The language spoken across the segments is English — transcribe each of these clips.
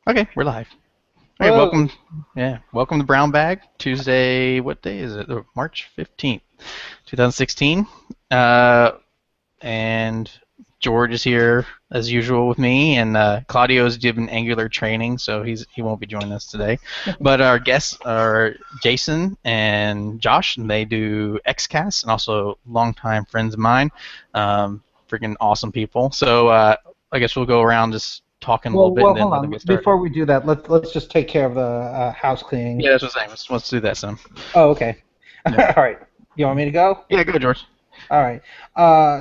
Okay, we're live. Okay, Hello. welcome. Yeah, welcome to Brown Bag Tuesday. What day is it? March 15th, 2016. And George is here as usual with me, and Claudio's given Angular training, so he won't be joining us today. But our guests are Jason and Josh, and they do XCast, and also longtime friends of mine. Freaking awesome people. So I guess we'll go around just talking a little bit, and then Hold let them on. get started. Before we do that, let's just take care of the house cleaning. Yeah, that's what I'm saying. Let's do that, Sam. Oh, okay. Yeah. All right. You want me to go? Yeah, go, George. All right.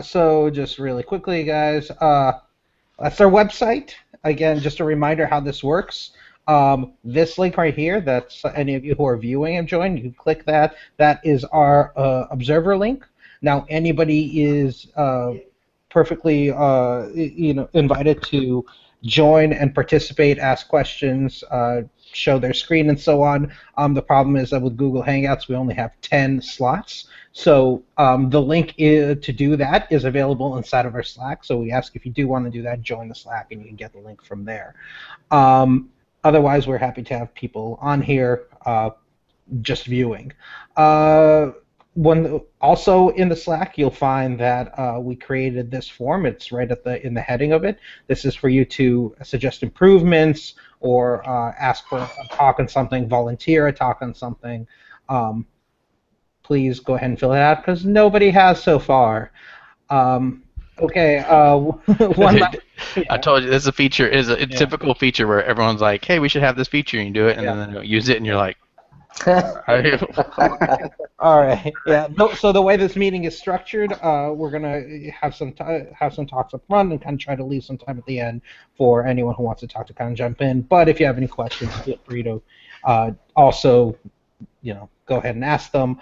So just really quickly, guys. That's our website. Again, just a reminder how this works. This link right here, that's any of you who are viewing and join, you can click that. That is our observer link. Now, anybody is perfectly, invited to join and participate, ask questions, show their screen, and so on. The problem is that with Google Hangouts, we only have 10 slots. So the link to do that is available inside of our Slack. So we ask if you do want to do that, join the Slack, and you can get the link from there. Um, Otherwise, we're happy to have people on here just viewing. Uh, Also in the Slack, you'll find that we created this form. It's right at the in the heading of it. This is for you to suggest improvements or ask for a talk on something, volunteer a talk on something. Um, please go ahead and fill it out because nobody has so far. Um, okay. One last. I Yeah. told you this is a feature is a Yeah. typical feature where everyone's like, "Hey, we should have this feature," and you do it, and Yeah. then they don't use it, and you're like, "I- All right. Yeah. No, so the way this meeting is structured, we're gonna have some talks up front and kind of try to leave some time at the end for anyone who wants to talk to kind of jump in. But if you have any questions, feel free to also go ahead and ask them.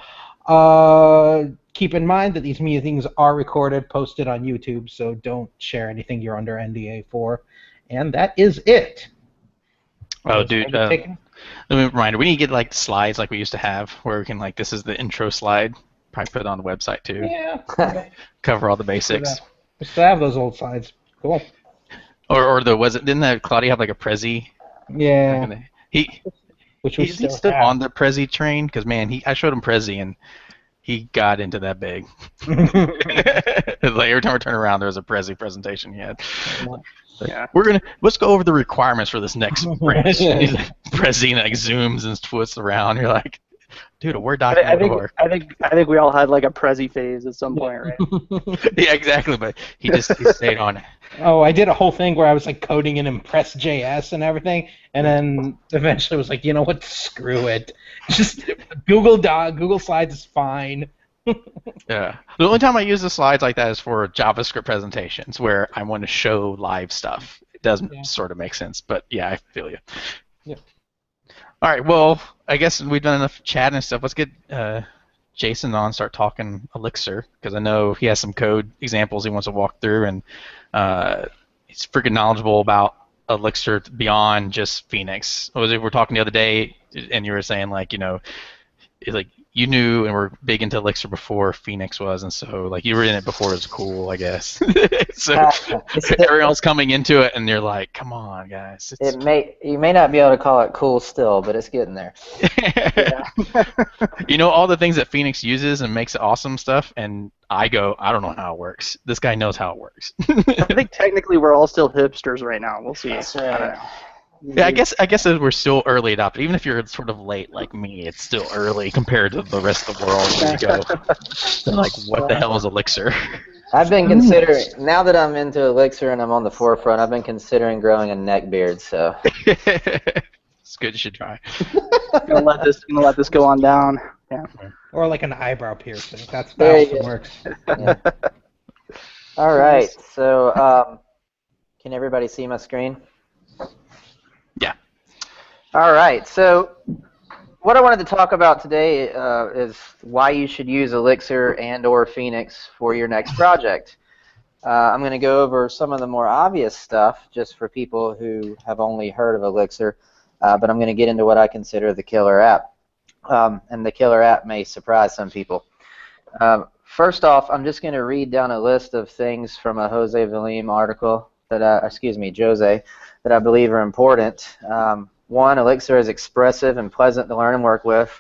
Keep in mind that these meetings are recorded, posted on YouTube, so don't share anything you're under NDA for. And that is it. oh, Is dude." everybody taken? Let me reminder, we need to get like slides like we used to have, where we can like this is the intro slide. Probably put it on the website too. Yeah. Okay. Cover all the Let's do that. basics. We still have those old slides. Cool. Or the was it didn't that Claudia have like a Prezi back Yeah. in the he Which we he's still still have. on the Prezi train because man he I showed him Prezi and he got into that big. Like every time I turn around, there's a Prezi presentation he had. Like, Yeah. let's go over the requirements for this next branch. Yeah. He's like, Prezi like zooms and twists around. You're like, dude, a Word I document would think work. I think I think we all had like a Prezi phase at some point, right? Yeah, exactly. But he stayed on it. Oh, I did a whole thing where I was like coding in Impress.js and everything, and then eventually was like, you know what? Screw it. Just Google Slides is fine. Yeah. The only time I use the slides like that is for JavaScript presentations where I want to show live stuff. It doesn't Yeah. sort of make sense, but yeah, I feel you. Yeah. All right. Well, I guess we've done enough chat and stuff. Let's get Jason on, start talking Elixir because I know he has some code examples he wants to walk through, and he's freaking knowledgeable about Elixir beyond just Phoenix. We were talking the other day, and you were saying like like you knew and were big into Elixir before Phoenix was, and so like you were in it before it was cool, I guess. So It's still, everyone's coming into it, and you're like, "Come on, guys!" It's you may not be able to call it cool still, but it's getting there. Yeah. you know all the things that Phoenix uses and makes awesome stuff, and I go, I don't know how it works. This guy knows how it works. I think technically we're all still hipsters right now. We'll see. That's I don't right. know. Yeah, I guess that we're still early adopter. Even if you're sort of late like me, it's still early compared to the rest of the world where you go. They're like, what the hell is Elixir? I've been considering, now that I'm into Elixir and I'm on the forefront, I've been considering growing a neck beard, so. It's good. You should try. Gonna let this go on down. Yeah. Or like an eyebrow piercing. That There you also go. works. Yeah. All right, so can everybody see my screen? Yeah. All right, so what I wanted to talk about today is why you should use Elixir and/or Phoenix for your next project. I'm going to go over some of the more obvious stuff just for people who have only heard of Elixir, but I'm going to get into what I consider the killer app. And the killer app may surprise some people. First off, I'm just going to read down a list of things from a Jose Valim article Jose, that I believe are important. One, Elixir is expressive and pleasant to learn and work with.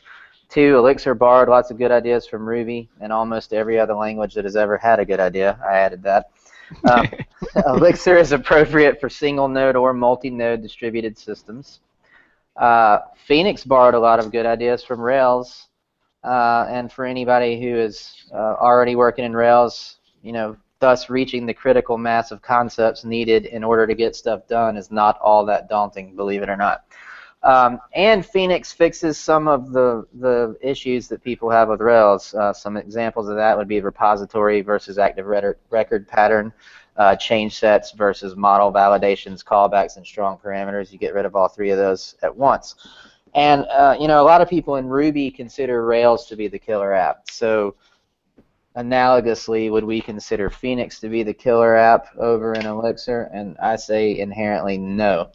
Two, Elixir borrowed lots of good ideas from Ruby and almost every other language that has ever had a good idea. I added that. Elixir is appropriate for single node or multi-node distributed systems. Phoenix borrowed a lot of good ideas from Rails, and for anybody who is already working in Rails, thus reaching the critical mass of concepts needed in order to get stuff done is not all that daunting, believe it or not. And Phoenix fixes some of the issues that people have with Rails. Some examples of that would be repository versus active record pattern, change sets versus model validations, callbacks, and strong parameters. You get rid of all three of those at once. And a lot of people in Ruby consider Rails to be the killer app. So analogously, would we consider Phoenix to be the killer app over in Elixir? And I say inherently no.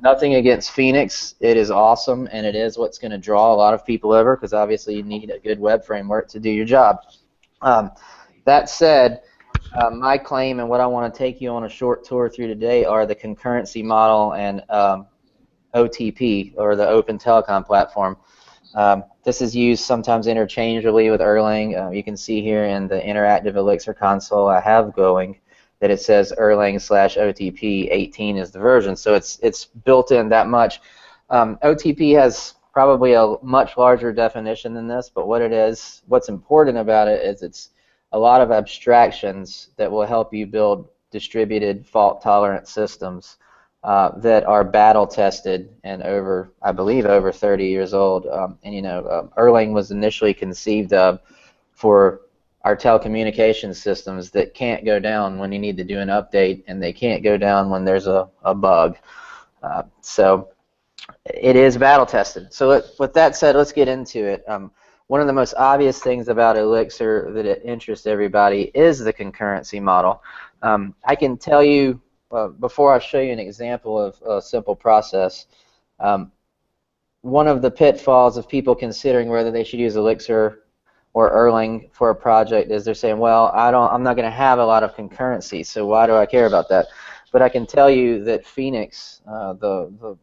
Nothing against Phoenix. It is awesome, and it is what's going to draw a lot of people over, because obviously you need a good web framework to do your job. That said, my claim and what I want to take you on a short tour through today are the concurrency model and OTP, or the Open Telecom Platform. This is used sometimes interchangeably with Erlang. You can see here in the interactive Elixir console I have going that it says Erlang/OTP 18 is the version, so it's built in that much. OTP has probably a much larger definition than this, but what's important about it is it's a lot of abstractions that will help you build distributed fault-tolerant systems that are battle-tested and I believe over 30 years old. Erlang was initially conceived of for our telecommunications systems that can't go down when you need to do an update, and they can't go down when there's a bug. So it is battle-tested. So with that said, let's get into it. One of the most obvious things about Elixir that it interests everybody is the concurrency model. I can tell you, before I show you an example of a simple process, one of the pitfalls of people considering whether they should use Elixir or Erlang for a project is they're saying, well, I'm not going to have a lot of concurrency, so why do I care about that? But I can tell you that Phoenix, the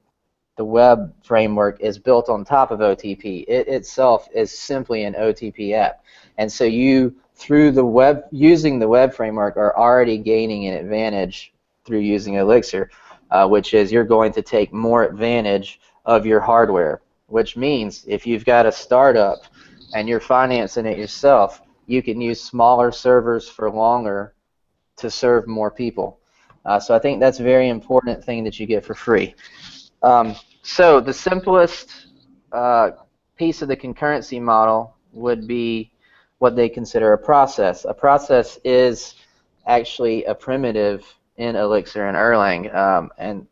web framework, is built on top of OTP. It itself is simply an OTP app, and so you, through using the web framework, are already gaining an advantage through using Elixir, which is you're going to take more advantage of your hardware, which means if you've got a startup and you're financing it yourself, you can use smaller servers for longer to serve more people. So I think that's a very important thing that you get for free. So the simplest piece of the concurrency model would be what they consider a process. A process is actually a primitive in Elixir and Erlang, and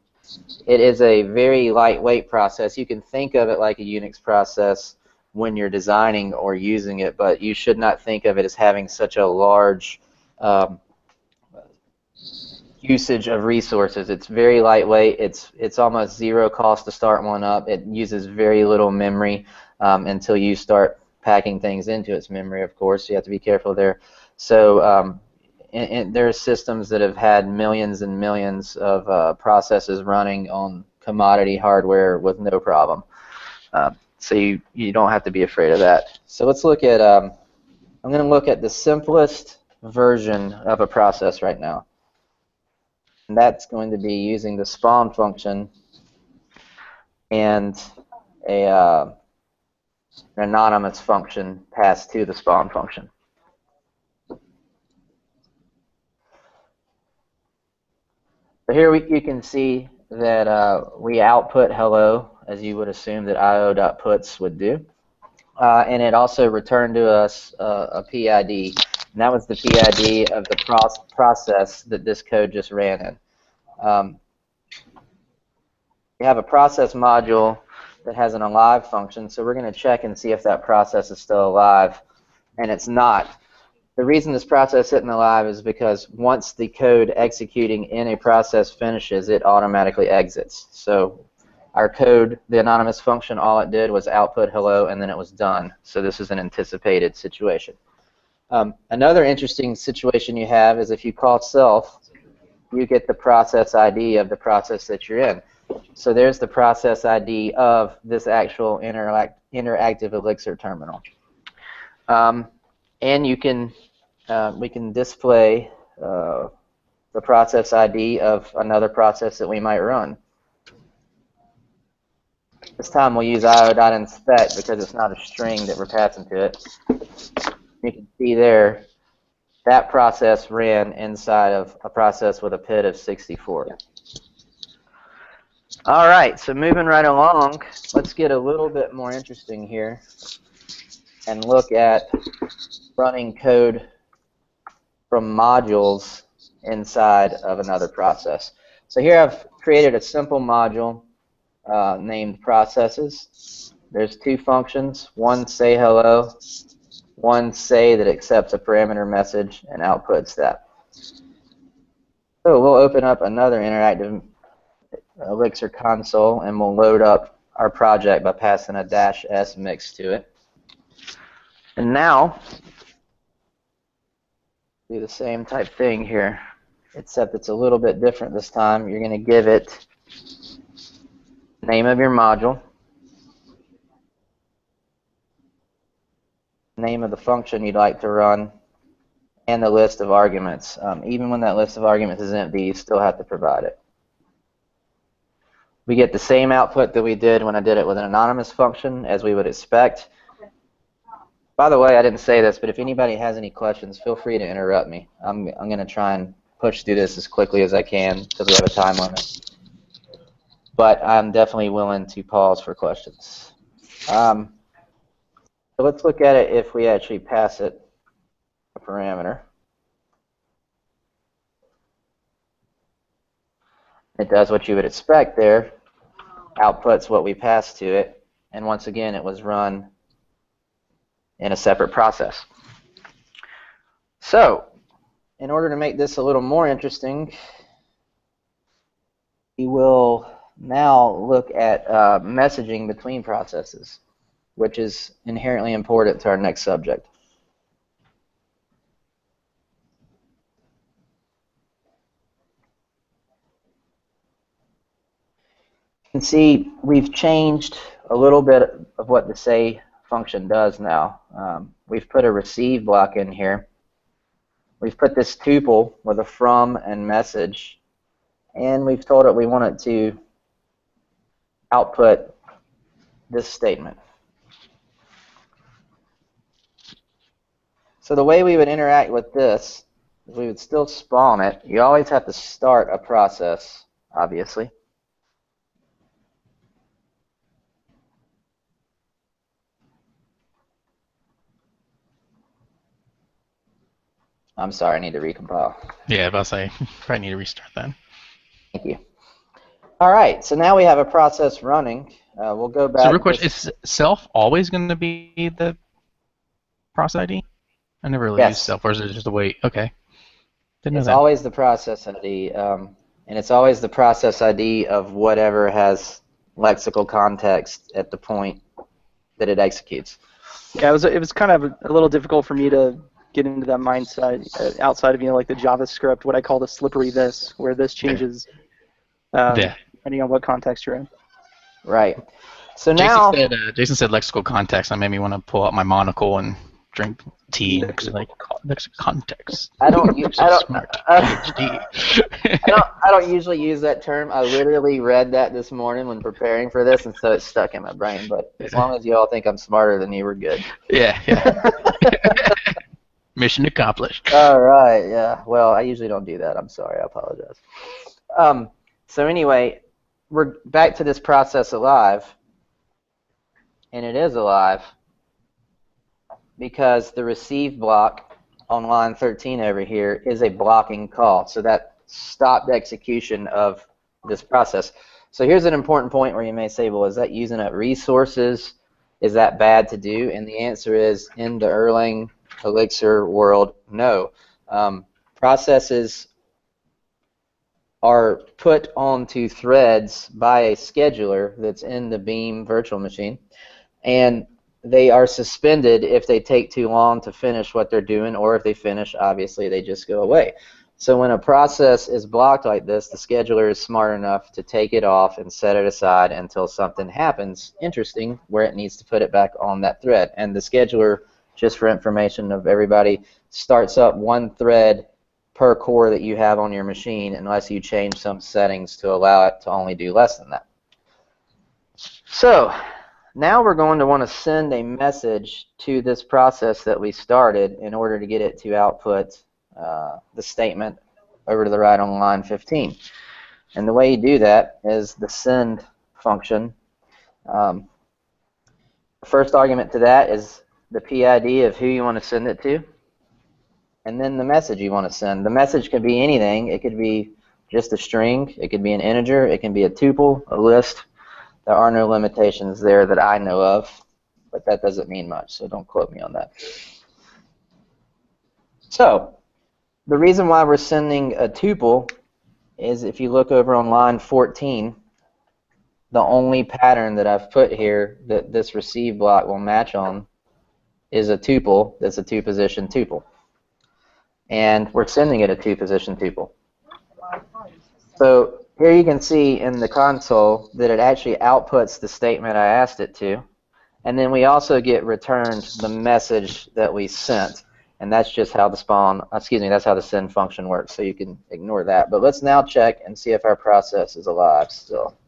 it is a very lightweight process. You can think of it like a Unix process when you're designing or using it, but you should not think of it as having such a large usage of resources. It's very lightweight. It's almost zero cost to start one up. It uses very little memory until you start packing things into its memory, of course. You have to be careful there. So there are systems that have had millions and millions of processes running on commodity hardware with no problem. So you don't have to be afraid of that. So let's look at, I'm going to look at the simplest version of a process right now. And that's going to be using the spawn function and an anonymous function passed to the spawn function. So here you can see that we output hello, as you would assume that io.puts would do. And it also returned to us a PID. And that was the PID of the process that this code just ran in. We have a process module that has an alive function, so we're going to check and see if that process is still alive, and it's not. The reason this process isn't alive is because once the code executing in a process finishes, it automatically exits. So our code, the anonymous function, all it did was output hello, and then it was done. So this is an anticipated situation. Another interesting situation you have is if you call self, you get the process ID of the process that you're in. So there's the process ID of this actual interactive Elixir terminal. And you can, we can display the process ID of another process that we might run. This time we'll use io.inspect because it's not a string that we're passing to it. You can see there that process ran inside of a process with a PID of 64. All right, so moving right along, let's get a little bit more interesting here and look at running code from modules inside of another process. So here I've created a simple module named processes. There's two functions, one say hello, one say that accepts a parameter message and outputs that. So we'll open up another interactive Elixir console and we'll load up our project by passing a -s mix to it. And now, do the same type thing here, except it's a little bit different this time. You're going to give it name of your module, name of the function you'd like to run, and the list of arguments. Even when that list of arguments is empty, you still have to provide it. We get the same output that we did when I did it with an anonymous function, as we would expect. By the way, I didn't say this, but if anybody has any questions, feel free to interrupt me. I'm going to try and push through this as quickly as I can because we have a time limit. But I'm definitely willing to pause for questions. So let's look at it if we actually pass it a parameter. It does what you would expect there, outputs what we passed to it, and once again it was run in a separate process. So, in order to make this a little more interesting, we will now look at messaging between processes, which is inherently important to our next subject. You can see we've changed a little bit of what the say function does now. We've put a receive block in here. We've put this tuple with a from and message, and we've told it we want it to output this statement. So the way we would interact with this is we would still spawn it. You always have to start a process, obviously. I'm sorry, I need to recompile. Yeah, about to say, probably need to restart that. Thank you. All right, so now we have a process running. We'll go back. So real question, is self always going to be the process ID? I never really used self, or is it just a wait? Okay. Didn't know that. It's always the process ID, and it's always the process ID of whatever has lexical context at the point that it executes. Yeah, it was kind of a little difficult for me to get into that mindset outside of, like the JavaScript, what I call the slippery this, where this changes depending on what context you're in. Right. So now Jason said lexical context. That made me want to pull out my monocle and drink tea because like lexical context. I don't usually use that term. I literally read that this morning when preparing for this, and so it's stuck in my brain. But as long as you all think I'm smarter than you, we're good. Yeah. Mission accomplished. All right, yeah. Well, I usually don't do that. I'm sorry. I apologize. So anyway, we're back to this process alive, and it is alive because the receive block on line 13 over here is a blocking call. So that stopped execution of this process. So here's an important point where you may say, well, is that using up resources? Is that bad to do? And the answer is, in the Erlang Elixir world, no. Processes are put onto threads by a scheduler that's in the Beam virtual machine, and they are suspended if they take too long to finish what they're doing, or if they finish, obviously, they just go away. So when a process is blocked like this, the scheduler is smart enough to take it off and set it aside until something happens interesting where it needs to put it back on that thread. And the scheduler, just for information of everybody, starts up one thread per core that you have on your machine unless you change some settings to allow it to only do less than that. So now we're going to want to send a message to this process that we started in order to get it to output the statement over to the right on line 15. And the way you do that is the send function. The first argument to that is the PID of who you want to send it to, and then the message you want to send. The message could be anything. It could be just a string. It could be an integer. It can be a tuple, a list. There are no limitations there that I know of, but that doesn't mean much, so don't quote me on that. So the reason why we're sending a tuple is if you look over on line 14, the only pattern that I've put here that this receive block will match on is a tuple that's a two-position tuple. And we're sending it a two-position tuple. So here you can see in the console that it actually outputs the statement I asked it to. And then we also get returned the message that we sent. And that's just how that's how the send function works, so you can ignore that. But let's now check and see if our process is alive still.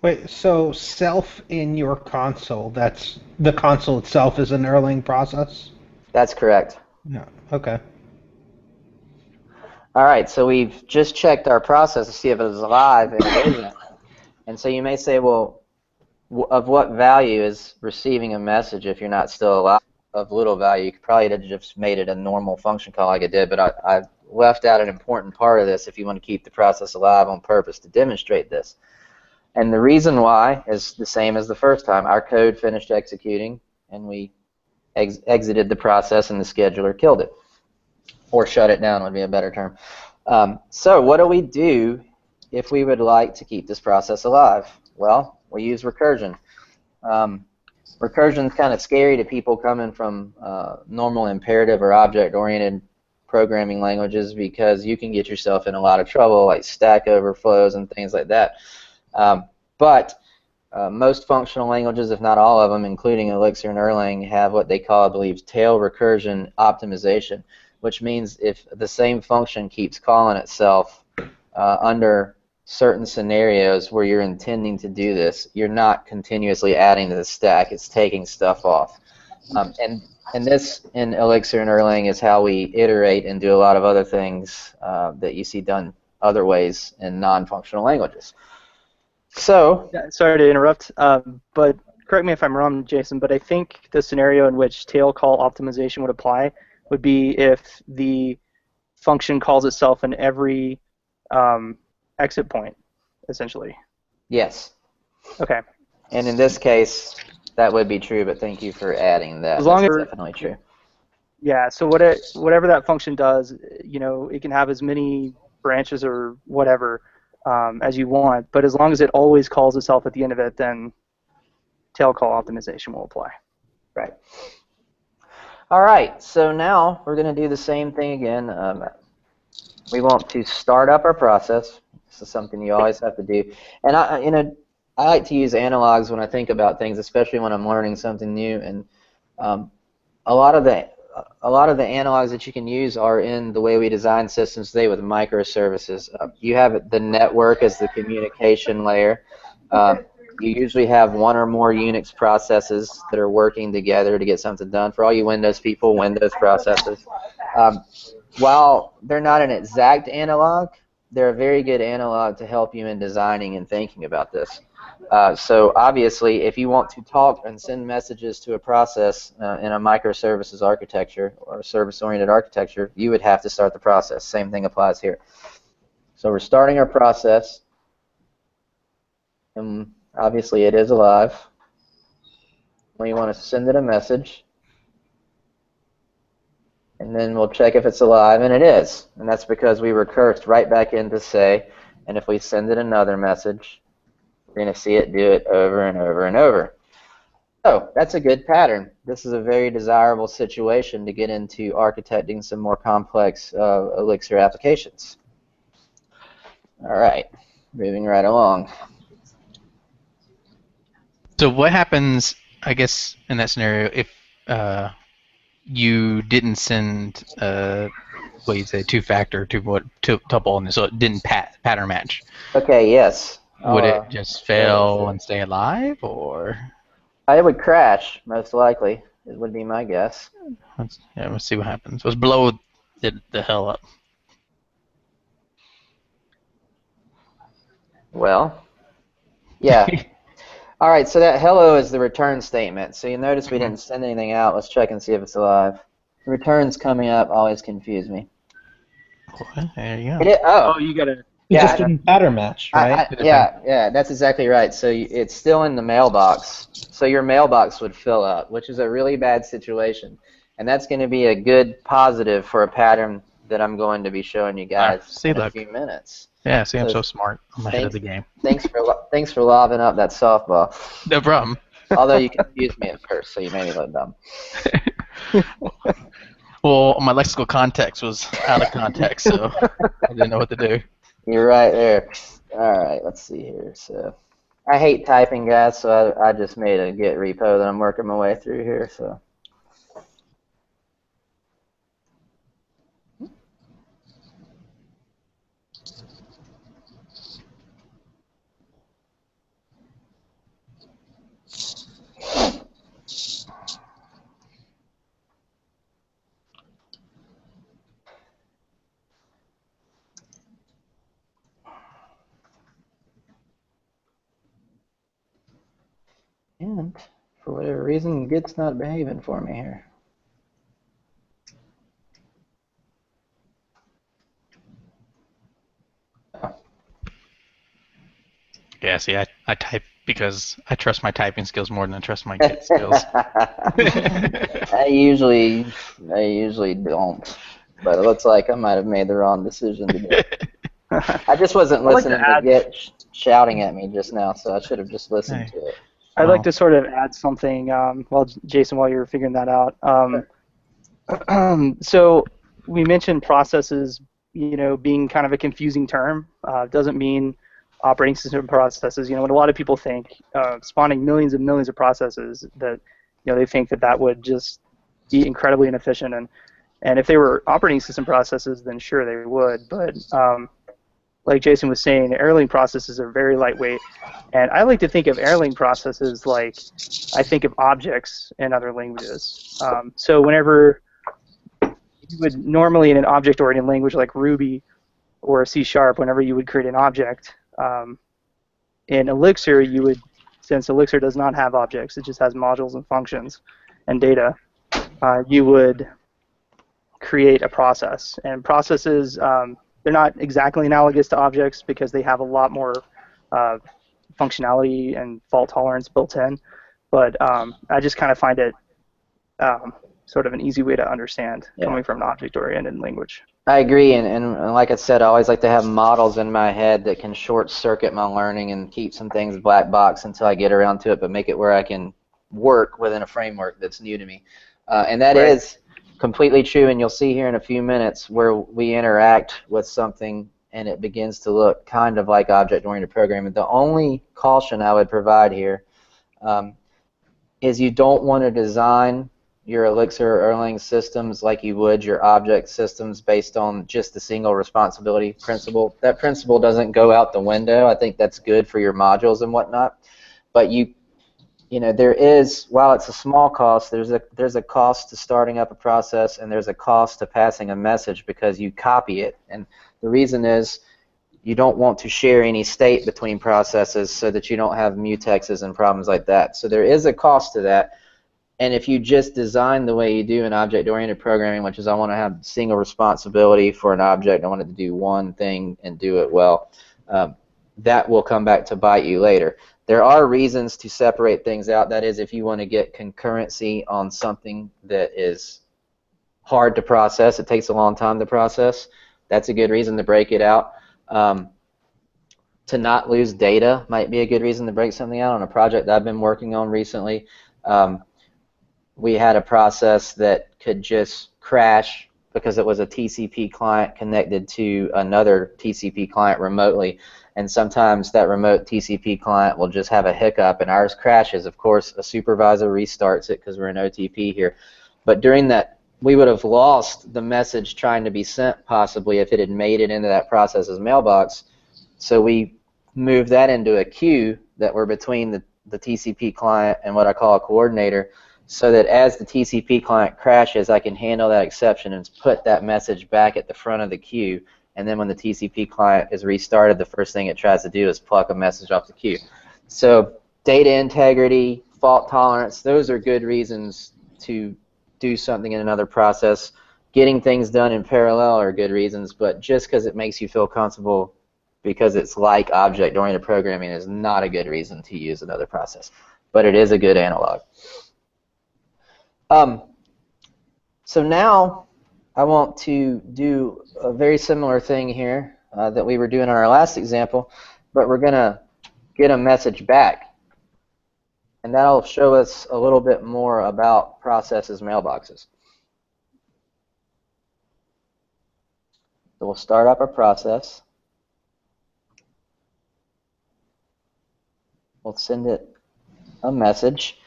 Wait, so self in your console, that's the console itself is an Erlang process? That's correct. Yeah, okay. All right, so we've just checked our process to see if it is alive, and it isn't. And so you may say, well, of what value is receiving a message if you're not still alive? Of little value. You could probably have just made it a normal function call like it did, but I left out an important part of this if you want to keep the process alive on purpose to demonstrate this. And the reason why is the same as the first time. Our code finished executing, and we exited the process, and the scheduler killed it. Or shut it down would be a better term. So what do we do if we would like to keep this process alive? Well, we use recursion. Recursion is kind of scary to people coming from normal imperative or object-oriented programming languages because you can get yourself in a lot of trouble, like Stack Overflows and things like that. But most functional languages, if not all of them, including Elixir and Erlang, have what they call, I believe, tail recursion optimization, which means if the same function keeps calling itself under certain scenarios where you're intending to do this, you're not continuously adding to the stack, it's taking stuff off. And this in Elixir and Erlang is how we iterate and do a lot of other things that you see done other ways in non-functional languages. So, yeah, sorry to interrupt, but correct me if I'm wrong, Jason, but I think the scenario in which tail call optimization would apply would be if the function calls itself in every exit point, essentially. Yes. Okay. And in this case, that would be true, but thank you for adding that. As long That's as definitely true. Yeah, so whatever that function does, you know, it can have as many branches or whatever as you want, but as long as it always calls itself at the end of it, then tail call optimization will apply. Right. All right, so now we're going to do the same thing again. We want to start up our process. This is something you always have to do. And I like to use analogs when I think about things, especially when I'm learning something new. And a lot of the analogs that you can use are in the way we design systems today with microservices. You have the network as the communication layer. You usually have one or more Unix processes that are working together to get something done. For all you Windows people, Windows processes. While they're not an exact analog, they're a very good analog to help you in designing and thinking about this. So obviously, if you want to talk and send messages to a process in a microservices architecture or a service-oriented architecture, you would have to start the process. Same thing applies here. So we're starting our process, and obviously it is alive. We want to send it a message, and then we'll check if it's alive, and it is. And that's because we recursed right back into say, and if we send it another message, we're going to see it do it over and over and over. Oh, that's a good pattern. This is a very desirable situation to get into architecting some more complex Elixir applications. All right, moving right along. So what happens, I guess, in that scenario if you didn't send what you say two-factor tuple, and so it didn't pattern match? Okay, yes. Would it just fail and stay alive, or? It would crash, most likely. It would be my guess. Let's see what happens. Let's blow it the hell up. Well, yeah. All right, so that hello is the return statement. So you notice we didn't send anything out. Let's check and see if it's alive. The returns coming up always confuse me. Okay, there you go. Oh, you gotta. You just didn't pattern match, right? Yeah, that's exactly right. So it's still in the mailbox. So your mailbox would fill up, which is a really bad situation. And that's going to be a good positive for a pattern that I'm going to be showing you guys in a few minutes. Yeah, see, I'm so smart. I'm ahead of the game. Thanks for lobbing up that softball. No problem. Although you confused me at first, so you made me look dumb. Well, my lexical context was out of context, so I didn't know what to do. You're right there. All right, let's see here. So I hate typing, guys, so I just made a Git repo that I'm working my way through here. So. And for whatever reason, Git's not behaving for me here. Oh. Yeah, see, I type because I trust my typing skills more than I trust my Git skills. I usually don't, but it looks like I might have made the wrong decision today. I just wasn't listening to Git shouting at me just now, so I should have just listened to it. I'd like to sort of add something, Jason, while you're figuring that out. So we mentioned processes, being kind of a confusing term. Doesn't mean operating system processes. What a lot of people think, spawning millions and millions of processes, that they think that would just be incredibly inefficient. And if they were operating system processes, then sure they would. But like Jason was saying, Erlang processes are very lightweight, and I like to think of Erlang processes like I think of objects in other languages. So whenever you would normally in an object-oriented language like Ruby or C#, whenever you would create an object, in Elixir you would, since Elixir does not have objects, it just has modules and functions and data, you would create a process. And processes, they're not exactly analogous to objects because they have a lot more functionality and fault tolerance built in, but I just kind of find it sort of an easy way to understand coming from an object-oriented language. I agree, and like I said, I always like to have models in my head that can short-circuit my learning and keep some things black box until I get around to it, but make it where I can work within a framework that's new to me. And that is completely true, and you'll see here in a few minutes where we interact with something and it begins to look kind of like object-oriented programming. The only caution I would provide here is you don't want to design your Elixir or Erlang systems like you would your object systems based on just the single responsibility principle. That principle doesn't go out the window. I think that's good for your modules and whatnot, but there is, while it's a small cost, there's a cost to starting up a process, and there's a cost to passing a message because you copy it. And the reason is you don't want to share any state between processes so that you don't have mutexes and problems like that. So there is a cost to that. And if you just design the way you do in object-oriented programming, which is I want to have single responsibility for an object, I want it to do one thing and do it well, that will come back to bite you later. There are reasons to separate things out. That is, if you want to get concurrency on something that is hard to process, it takes a long time to process, that's a good reason to break it out. To not lose data might be a good reason to break something out on a project that I've been working on recently. We had a process that could just crash because it was a TCP client connected to another TCP client remotely, and sometimes that remote TCP client will just have a hiccup and ours crashes. Of course, a supervisor restarts it because we're in OTP here. But during that, we would have lost the message trying to be sent possibly if it had made it into that process's mailbox. So we moved that into a queue that were between the TCP client and what I call a coordinator, so that as the TCP client crashes, I can handle that exception and put that message back at the front of the queue. And then when the TCP client is restarted, the first thing it tries to do is pluck a message off the queue. So data integrity, fault tolerance, those are good reasons to do something in another process. Getting things done in parallel are good reasons, but just because it makes you feel comfortable because it's like object-oriented programming is not a good reason to use another process. But it is a good analog. So now I want to do a very similar thing here that we were doing in our last example, but we're going to get a message back. And that'll show us a little bit more about processes' mailboxes. So we'll start up our process. We'll send it a message.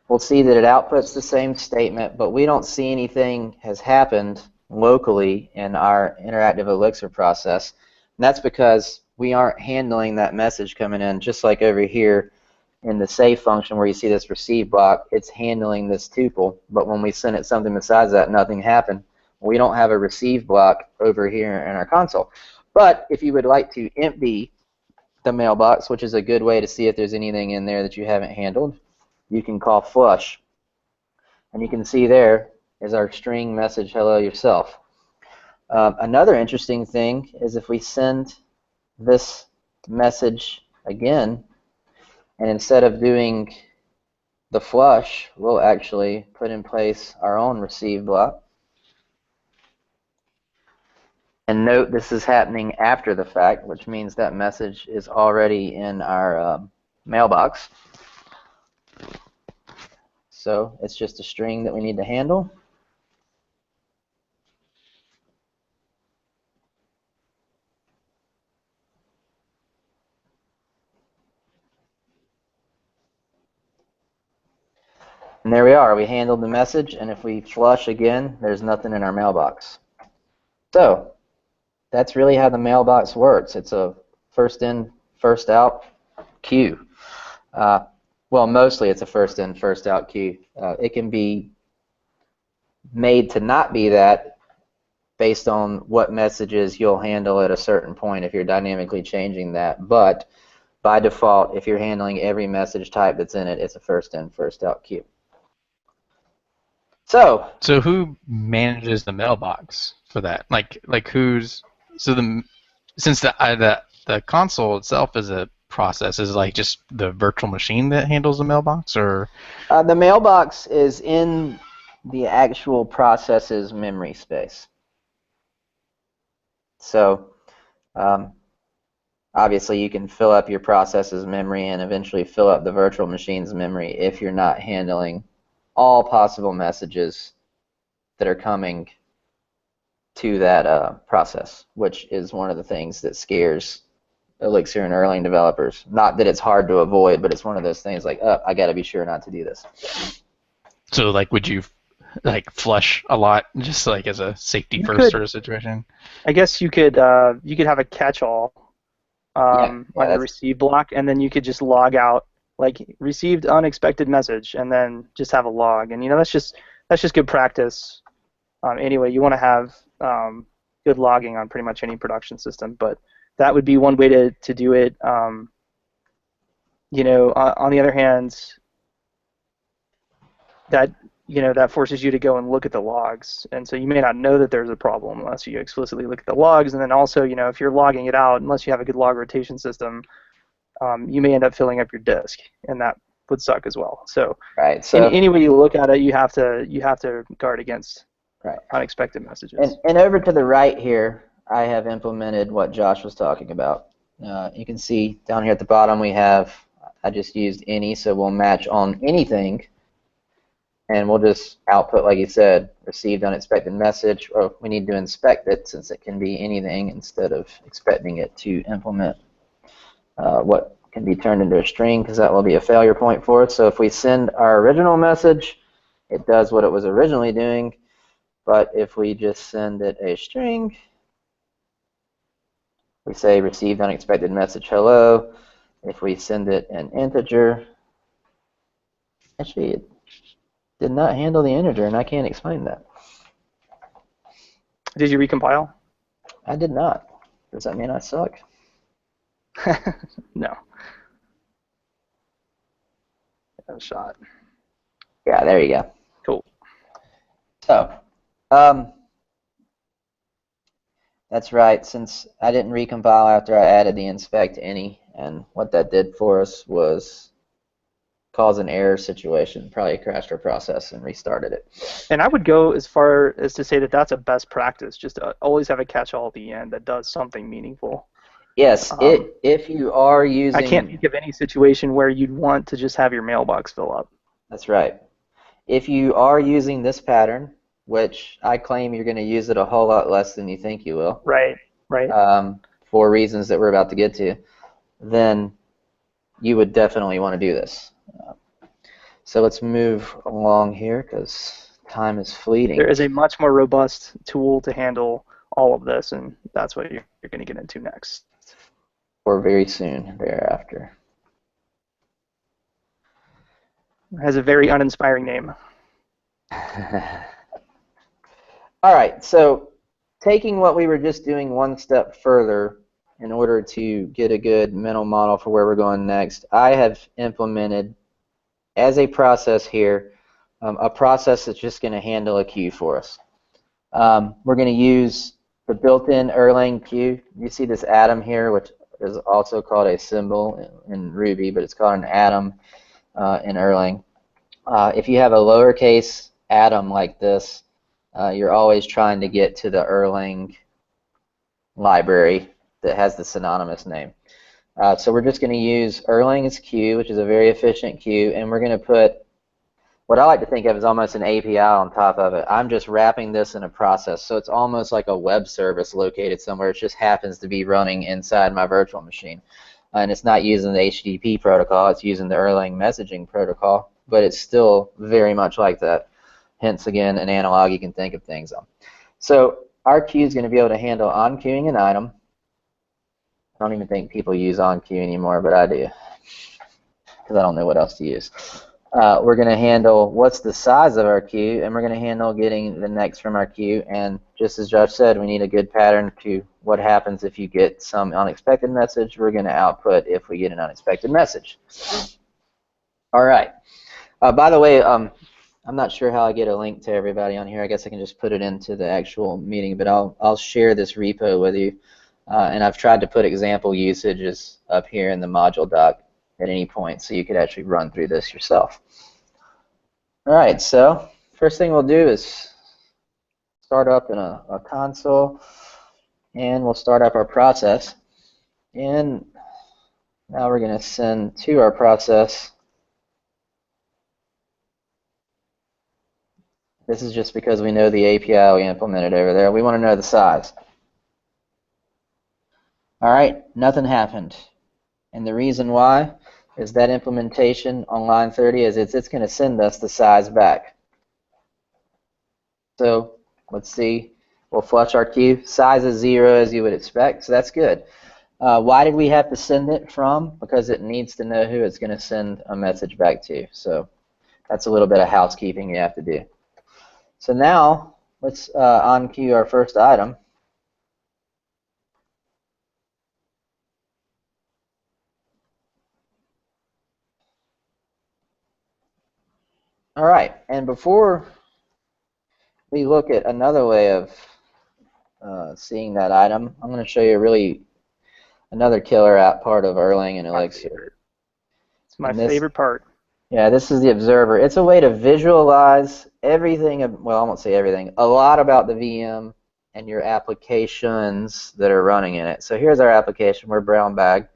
We'll see that it outputs the same statement, but we don't see anything has happened locally in our interactive Elixir process. And that's because we aren't handling that message coming in, just like over here in the save function where you see this receive block, it's handling this tuple, but when we send it something besides that, nothing happened. We don't have a receive block over here in our console. But if you would like to empty the mailbox, which is a good way to see if there's anything in there that you haven't handled, you can call flush. And you can see there is our string message, hello yourself. Another interesting thing is if we send this message again, and instead of doing the flush, we'll actually put in place our own receive block. And note this is happening after the fact, which means that message is already in our mailbox. So it's just a string that we need to handle. And there we are. We handled the message, and if we flush again, there's nothing in our mailbox. So that's really how the mailbox works. It's a first in, first out queue. Well, mostly it's a first in, first out queue. It can be made to not be that based on what messages you'll handle at a certain point if you're dynamically changing that. But by default, if you're handling every message type that's in it, it's a first in, first out queue. So who manages the mailbox for that? Like who's since the console itself is a process, is it like just the virtual machine that handles the mailbox, or? The mailbox is in the actual process's memory space. So obviously you can fill up your process's memory and eventually fill up the virtual machine's memory if you're not handling all possible messages that are coming to that process, which is one of the things that scares Elixir and Erlang developers. Not that it's hard to avoid, but it's one of those things like, oh, I got to be sure not to do this. So, like, would you flush a lot, just like as a safety first sort of situation? I guess you could have a catch-all on the receive block, and then you could just log out, like received unexpected message, and then just have a log. And that's just good practice. Anyway, you want to have good logging on pretty much any production system, but that would be one way to do it. On the other hand, that forces you to go and look at the logs, and so you may not know that there's a problem unless you explicitly look at the logs. And then also, if you're logging it out, unless you have a good log rotation system, you may end up filling up your disk, and that would suck as well. So, right. So any way you look at it, you have to guard against unexpected messages. And over to the right here, I have implemented what Josh was talking about. You can see down here at the bottom I just used any, so we'll match on anything and we'll just output, like you said, received unexpected message, or we need to inspect it since it can be anything instead of expecting it to implement what can be turned into a string, because that will be a failure point for us. So if we send our original message, it does what it was originally doing, but if we just send it a string, we say received unexpected message hello. If we send it an integer, actually it did not handle the integer, and I can't explain that. Did you recompile? I did not. Does that mean I suck? No. A shot. Yeah, there you go. Cool. So, that's right, since I didn't recompile after I added the inspect any, and what that did for us was cause an error situation, probably crashed our process and restarted it. And I would go as far as to say that that's a best practice, just to always have a catch-all at the end that does something meaningful. Yes, if you are using... I can't think of any situation where you'd want to just have your mailbox fill up. That's right. If you are using this pattern, which I claim you're going to use it a whole lot less than you think you will. Right. For reasons that we're about to get to, then you would definitely want to do this. So let's move along here because time is fleeting. There is a much more robust tool to handle all of this, and that's what you're going to get into next. Or very soon thereafter. It has a very uninspiring name. All right, so taking what we were just doing one step further in order to get a good mental model for where we're going next, I have implemented as a process here a process that's just going to handle a queue for us. We're going to use the built-in Erlang queue. You see this atom here, which is also called a symbol in Ruby, but it's called an atom in Erlang. If you have a lowercase atom like this, you're always trying to get to the Erlang library that has the synonymous name. So we're just going to use Erlang's queue, which is a very efficient queue, and we're going to put what I like to think of as almost an API on top of it. I'm just wrapping this in a process, so it's almost like a web service located somewhere. It just happens to be running inside my virtual machine. And it's not using the HTTP protocol, it's using the Erlang messaging protocol, but it's still very much like that. Hence, again, an analog you can think of things on. So our queue is going to be able to handle on-queuing an item. I don't even think people use onQueue anymore, but I do, because I don't know what else to use. We're going to handle what's the size of our queue, and we're going to handle getting the next from our queue. And just as Josh said, we need a good pattern to what happens if you get some unexpected message. We're going to output if we get an unexpected message. All right. By the way, I'm not sure how I get a link to everybody on here. I guess I can just put it into the actual meeting, but I'll share this repo with you. And I've tried to put example usages up here in the module doc at any point so you could actually run through this yourself. All right, so first thing we'll do is start up in a console, and we'll start up our process. And now we're going to send to our process. This is just because we know the API we implemented over there. We want to know the size. All right, nothing happened. And the reason why is that implementation on line 30 is it's going to send us the size back. So let's see. We'll flush our queue. Size is 0 as you would expect, so that's good. Why did we have to send it from? Because it needs to know who it's going to send a message back to. So that's a little bit of housekeeping you have to do. So now let's on-queue our first item. All right, and before we look at another way of seeing that item, I'm going to show you another killer app part of Erlang and Elixir. It's my favorite part. Yeah, this is the observer. It's a way to visualize everything, well, I won't say everything, a lot about the VM and your applications that are running in it. So here's our application. We're Brown Bag.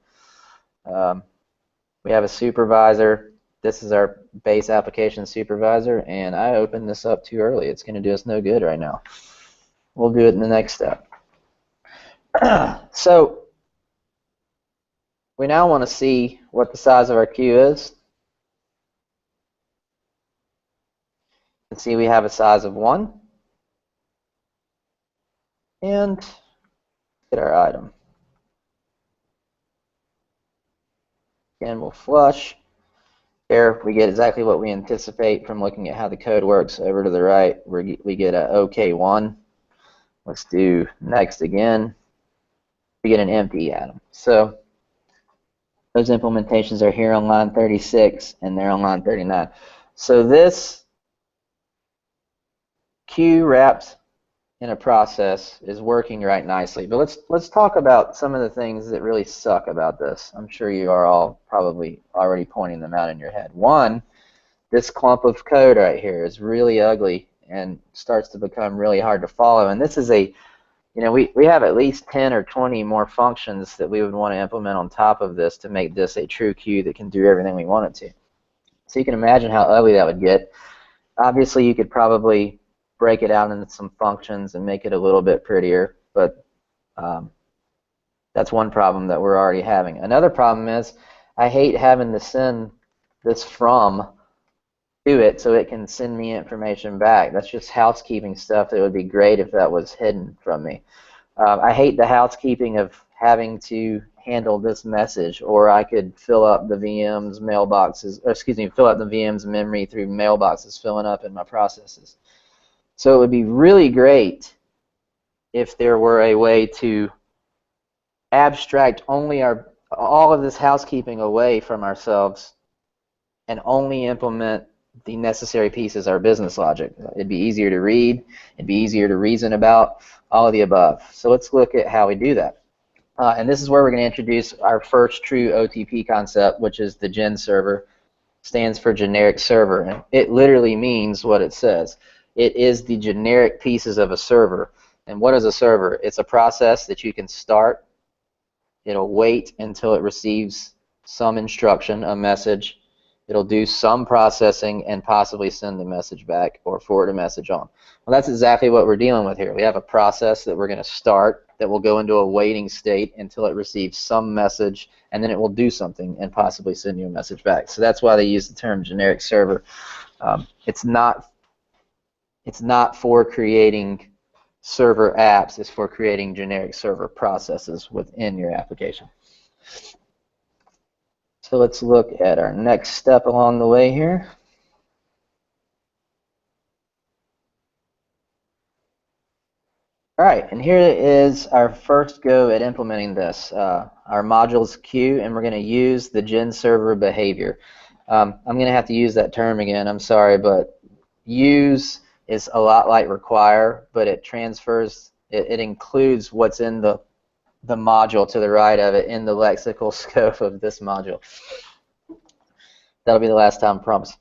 We have a supervisor. this is our base application supervisor, and I opened this up too early. It's going to do us no good right now. We'll do it in the next step. So we now want to see what the size of our queue is. You can see we have a size of 1. And get our item. Again, we'll flush. There we get exactly what we anticipate from looking at how the code works. Over to the right, we get a OK1. Let's do next again. We get an empty atom. So those implementations are here on line 36 and they're on line 39. So this queue wrapped in a process is working right nicely. But let's talk about some of the things that really suck about this. I'm sure you are all probably already pointing them out in your head. One, this clump of code right here is really ugly and starts to become really hard to follow. And this is a, we have at least 10 or 20 more functions that we would want to implement on top of this to make this a true queue that can do everything we want it to. So you can imagine how ugly that would get. Obviously, you could probably break it out into some functions and make it a little bit prettier, but that's one problem that we're already having. Another problem is I hate having to send this from to it so it can send me information back. That's just housekeeping stuff that would be great if that was hidden from me. I hate the housekeeping of having to handle this message, or I could fill up the VM's mailboxes, or excuse me, fill up the VM's memory through mailboxes filling up in my processes. So it would be really great if there were a way to abstract only all of this housekeeping away from ourselves and only implement the necessary pieces, our business logic. It'd be easier to read, it'd be easier to reason about, all of the above. So let's look at how we do that. And this is where we're going to introduce our first true OTP concept, which is the GEN server. Stands for generic server, and it literally means what it says. It is the generic pieces of a server. And what is a server? It's a process that you can start. It'll wait until it receives some instruction, a message. It'll do some processing and possibly send the message back or forward a message on. Well, that's exactly what we're dealing with here. We have a process that we're going to start that will go into a waiting state until it receives some message, and then it will do something and possibly send you a message back. So that's why they use the term generic server. It's not for creating server apps. It's for creating generic server processes within your application. So let's look at our next step along the way here. All right, and here is our first go at implementing this. Our modules queue, and we're going to use the GEN server behavior. I'm going to have to use that term again. I'm sorry, but use is a lot like require, but it transfers, it includes what's in the module to the right of it in the lexical scope of this module. That'll be the last time, I promise.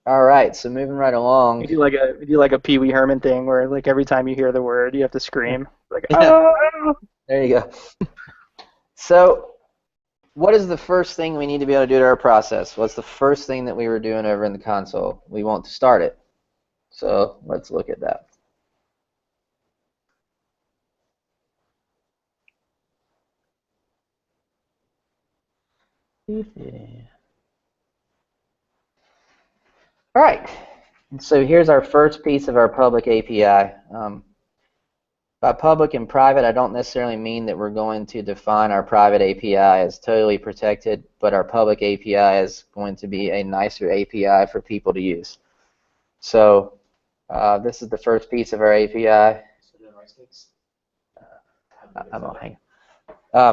All right, so moving right along. You do like a Pee Wee Herman thing where like every time you hear the word, you have to scream. Like, yeah. There you go. So what is the first thing we need to be able to do to our process? What's the first thing that we were doing over in the console? We want to start it. So let's look at that. All right, so here's our first piece of our public API. By public and private, I don't necessarily mean that we're going to define our private API as totally protected, but our public API is going to be a nicer API for people to use. So this is the first piece of our API.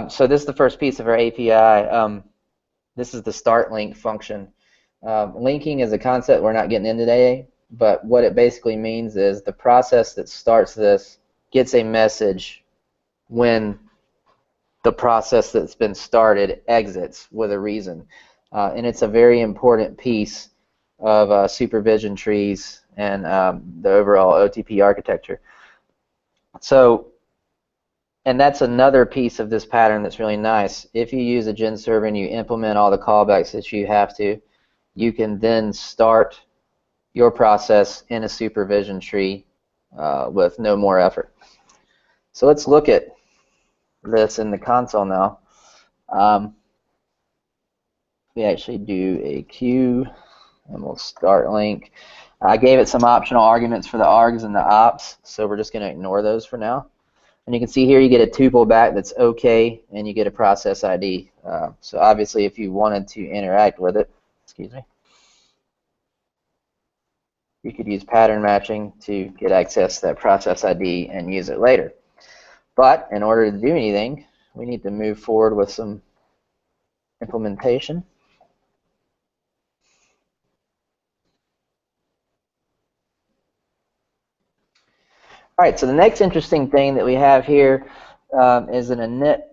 So this is the first piece of our API. This is the start link function. Linking is a concept we're not getting into today, but what it basically means is the process that starts this gets a message when the process that's been started exits with a reason. And it's a very important piece of supervision trees and the overall OTP architecture. So And that's another piece of this pattern that's really nice. If you use a gen server and you implement all the callbacks that you have to, you can then start your process in a supervision tree with no more effort. So let's look at this in the console now. We actually do a queue, and we'll start link. I gave it some optional arguments for the args and the ops, so we're just going to ignore those for now. And you can see here you get a tuple back that's OK, and you get a process ID. So obviously if you wanted to interact with it, excuse me, you could use pattern matching to get access to that process ID and use it later. But in order to do anything, we need to move forward with some implementation. All right, so the next interesting thing that we have here is an init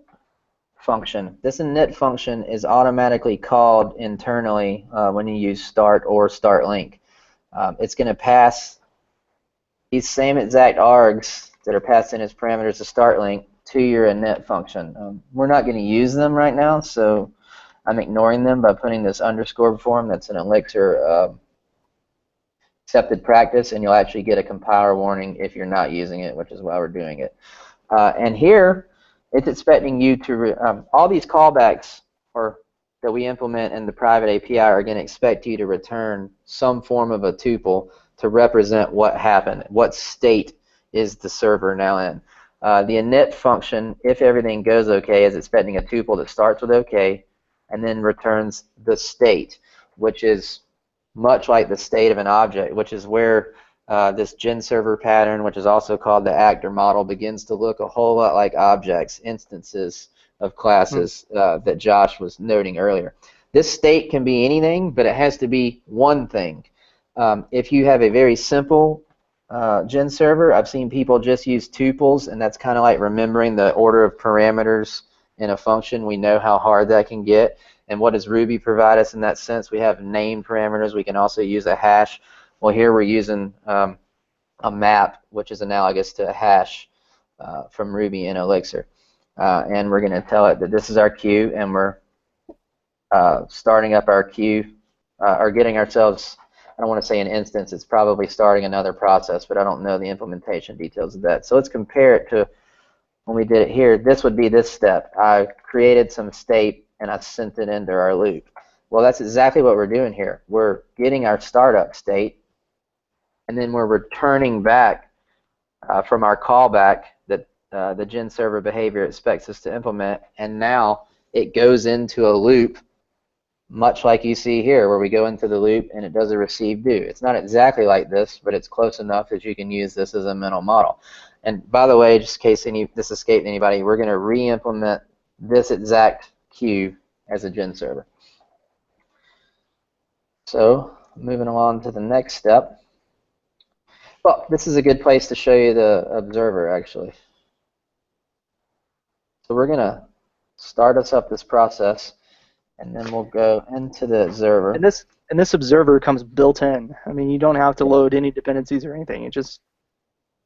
function. This init function is automatically called internally when you use start or start link. It's going to pass these same exact args that are passed in as parameters to start link to your init function. We're not going to use them right now, so I'm ignoring them by putting this underscore before them. That's an Elixir accepted practice, and you'll actually get a compiler warning if you're not using it, which is why we're doing it. And here, it's expecting you to, all these callbacks that we implement in the private API are going to expect you to return some form of a tuple to represent what happened, what state is the server now in. The init function, if everything goes OK, is expecting a tuple that starts with OK and then returns the state, which is much like the state of an object, which is where this gen server pattern, which is also called the actor model, begins to look a whole lot like objects, instances of classes that Josh was noting earlier. This state can be anything, but it has to be one thing. If you have a very simple gen server, I've seen people just use tuples, and that's kind of like remembering the order of parameters in a function. We know how hard that can get. And what does Ruby provide us in that sense? We have named parameters. We can also use a hash. Well, here we're using a map, which is analogous to a hash from Ruby in Elixir. And we're going to tell it that this is our queue, and we're starting up our queue, or getting ourselves, I don't want to say an instance, it's probably starting another process, but I don't know the implementation details of that. So let's compare it to when we did it here. This would be this step. I created some state, and I sent it into our loop. Well, that's exactly what we're doing here. We're getting our startup state, and then we're returning back from our callback that the gen server behavior expects us to implement, and now it goes into a loop, much like you see here, where we go into the loop and it does a receive do. It's not exactly like this, but it's close enough that you can use this as a mental model. And by the way, just in case this escaped anybody, we're going to re-implement this exact queue as a gen server. So moving along to the next step. Well, this is a good place to show you the observer, actually. So we're going to start us up this process, and then we'll go into the observer. And this observer comes built in. I mean, you don't have to load any dependencies or anything. It just,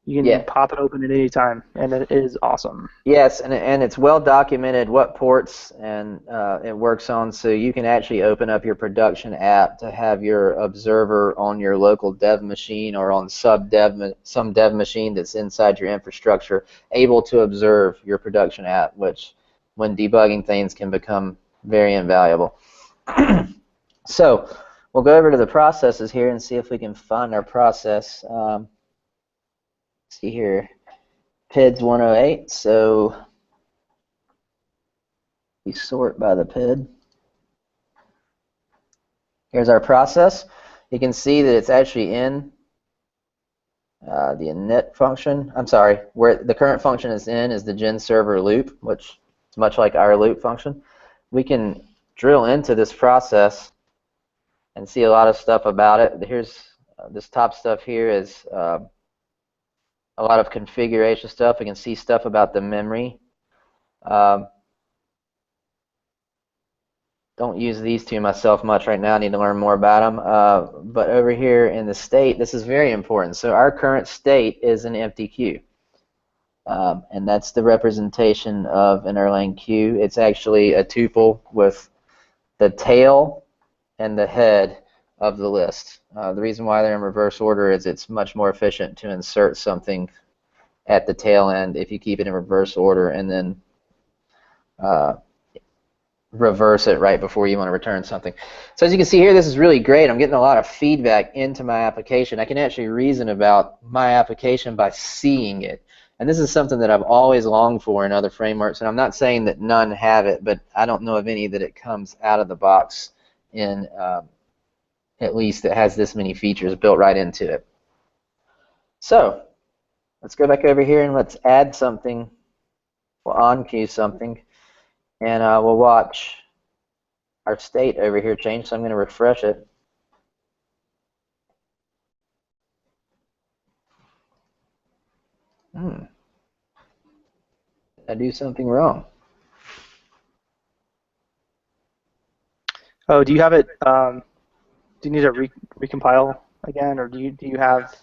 you can pop it open at any time, and it is awesome. Yes, and it's well documented what ports and it works on, so you can actually open up your production app to have your observer on your local dev machine or on some dev machine that's inside your infrastructure, able to observe your production app, which when debugging things can become very invaluable. So we'll go over to the processes here and see if we can find our process. See here, PID's 108, so we sort by the PID. Here's our process. You can see that it's actually in the init function. I'm sorry, where the current function is in is the gen server loop, which is much like our loop function. We can drill into this process and see a lot of stuff about it. Here's this top stuff here is a lot of configuration stuff. We can see stuff about the memory. Don't use these two myself much right now. I need to learn more about them. But over here in the state, this is very important. So our current state is an empty queue. and that's the representation of an Erlang queue. It's actually a tuple with the tail and the head of the list. The reason why they're in reverse order is it's much more efficient to insert something at the tail end if you keep it in reverse order and then reverse it right before you want to return something. So as you can see here, this is really great. I'm getting a lot of feedback into my application. I can actually reason about my application by seeing it. And this is something that I've always longed for in other frameworks. And I'm not saying that none have it, but I don't know of any that it comes out of the box in at least that has this many features built right into it. So let's go back over here and let's add something. We'll on-queue something. And we'll watch our state over here change. So I'm going to refresh it. Did I do something wrong? Oh, do you have it? Do you need to recompile again, or do you have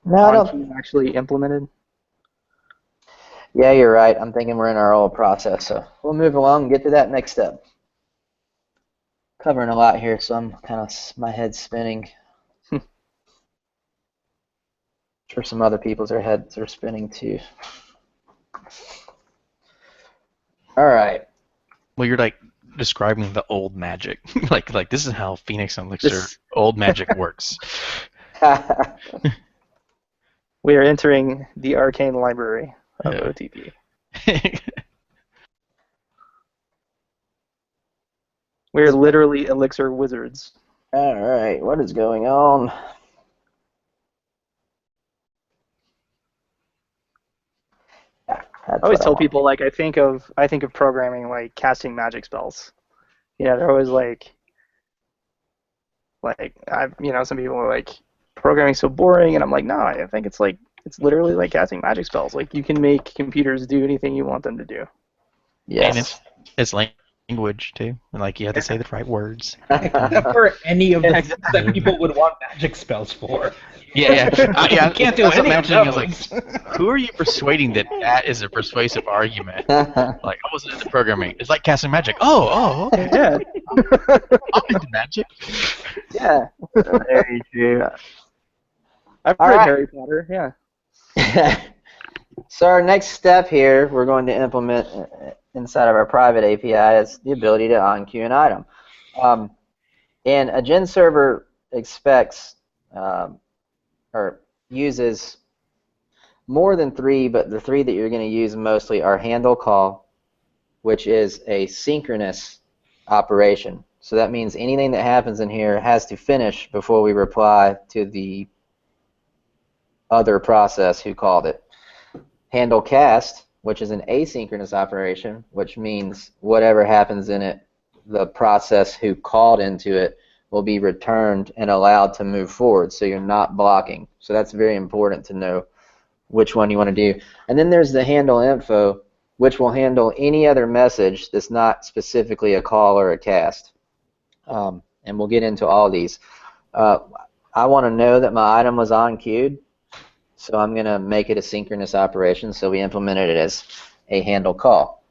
No, I don't. on-queue actually implemented? Yeah, you're right. I'm thinking we're in our old process, so we'll move along and get to that next step. Covering a lot here, so I'm kind of, my head's spinning. Sure, some other people's heads are spinning too. All right. Well, you're like describing the old magic. like this is how Phoenix and Elixir old magic works. We are entering the arcane library of OTP. We're literally Elixir wizards. All right, what is going on? I always tell people, like, I think of programming like casting magic spells. You know, they're always like some people are like, programming's so boring, and I'm like, no, I think it's literally like casting magic spells. Like, you can make computers do anything you want them to do. Yes. And it's language too. And like you have to say the right words. Except for any of the things that people would want magic spells for. Yeah. You can't do any of I was those. like, who are you persuading that is a persuasive argument? Like, I wasn't into programming. It's like casting magic. Oh, okay. Yeah. I'm into magic. Yeah. Very true. I've All read right. Harry Potter. Yeah. So our next step here, we're going to implement inside of our private API is the ability to on-queue an item. And a Gen server expects or uses more than 3, but the 3 that you're going to use mostly are handle call, which is a synchronous operation. So that means anything that happens in here has to finish before we reply to the other process who called it. Handle cast, which is an asynchronous operation, which means whatever happens in it, the process who called into it will be returned and allowed to move forward, so you're not blocking. So that's very important to know which one you want to do. And then there's the handle info, which will handle any other message that's not specifically a call or a cast. And we'll get into all these. I want to know that my item was on-queued, so I'm going to make it a synchronous operation, so we implemented it as a handle call.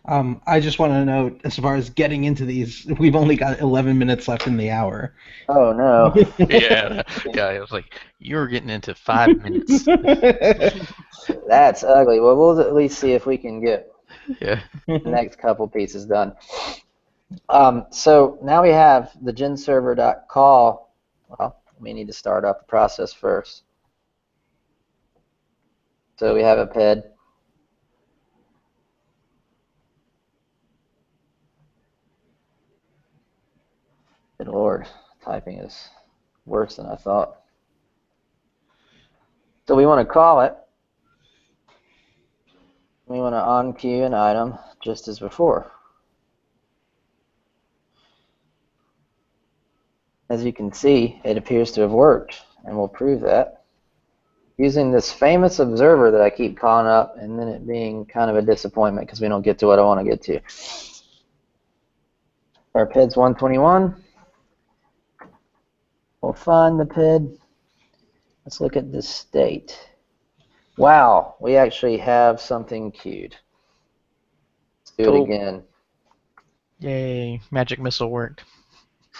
I just want to note, as far as getting into these, we've only got 11 minutes left in the hour. Oh, no. Yeah. I was like, you're getting into 5 minutes. That's ugly. Well, we'll at least see if we can get Yeah. the next couple pieces done. So now we have the genserver.call. Well, we need to start up the process first. So we have a PED. Good Lord, typing is worse than I thought. So we want to call it. We want to on-queue an item just as before. As you can see, it appears to have worked, and we'll prove that using this famous observer that I keep calling up, and then it being kind of a disappointment because we don't get to what I want to get to. Our PID's 121. We'll find the PID. Let's look at the state. Wow, we actually have something queued. Let's do Cool. it again. Yay, magic missile worked.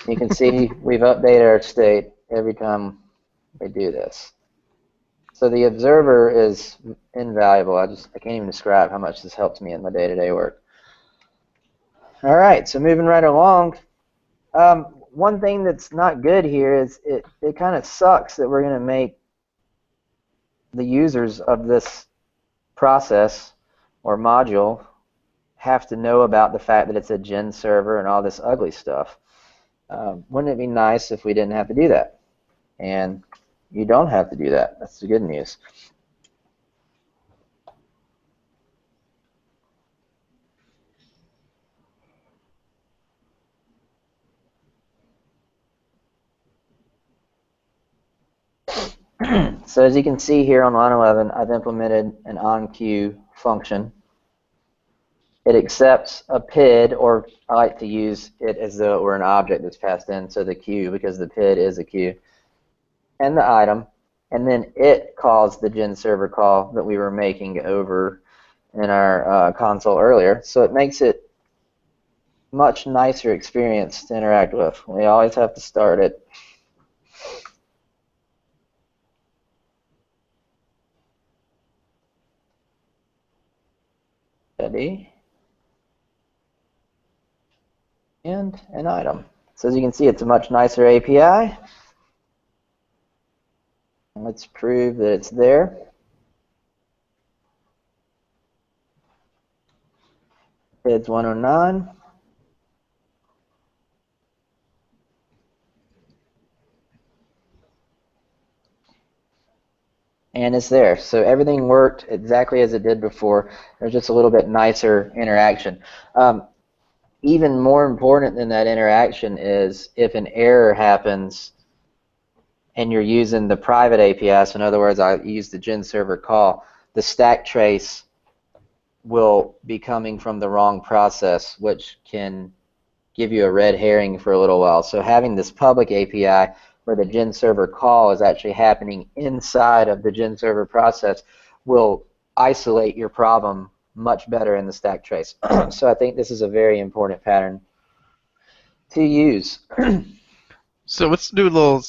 You can see we've updated our state every time we do this. So the observer is invaluable. I can't even describe how much this helps me in my day-to-day work. All right, so moving right along. One thing that's not good here is it kind of sucks that we're going to make the users of this process or module have to know about the fact that it's a gen server and all this ugly stuff. Wouldn't it be nice if we didn't have to do that? And you don't have to do that. That's the good news. So as you can see here on line 11, I've implemented an onQueue function. It accepts a PID, or I like to use it as though it were an object that's passed into the queue because the PID is a queue, and the item, and then it calls the gen server call that we were making over in our console earlier. So it makes it much nicer experience to interact with. We always have to start it. Ready. And an item. So as you can see, it's a much nicer API. Let's prove that it's there. PID's 109. And it's there. So everything worked exactly as it did before. There's just a little bit nicer interaction. Even more important than that interaction is if an error happens and you're using the private API, so in other words, I use the gen server call, the stack trace will be coming from the wrong process, which can give you a red herring for a little while. So having this public API where the gen server call is actually happening inside of the gen server process will isolate your problem much better in the stack trace. So I think this is a very important pattern to use. So let's do a little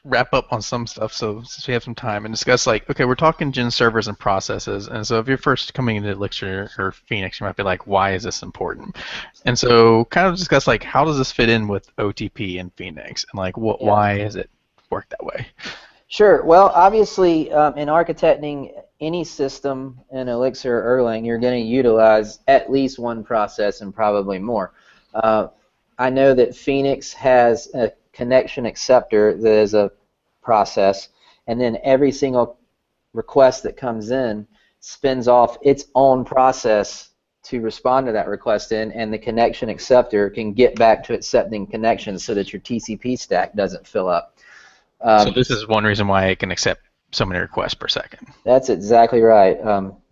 wrap up on some stuff, so since we have some time, and discuss, like, okay, we're talking gen servers and processes, and so if you're first coming into Elixir or Phoenix, you might be like, why is this important? And so kind of discuss, like, how does this fit in with OTP and Phoenix, and like, why has it worked that way? Sure. Well, obviously, in architecting any system in Elixir or Erlang, you're going to utilize at least one process and probably more. I know that Phoenix has a connection acceptor that is a process, and then every single request that comes in spins off its own process to respond to that request in, and the connection acceptor can get back to accepting connections so that your TCP stack doesn't fill up. So this is one reason why it can accept so many requests per second. That's exactly right,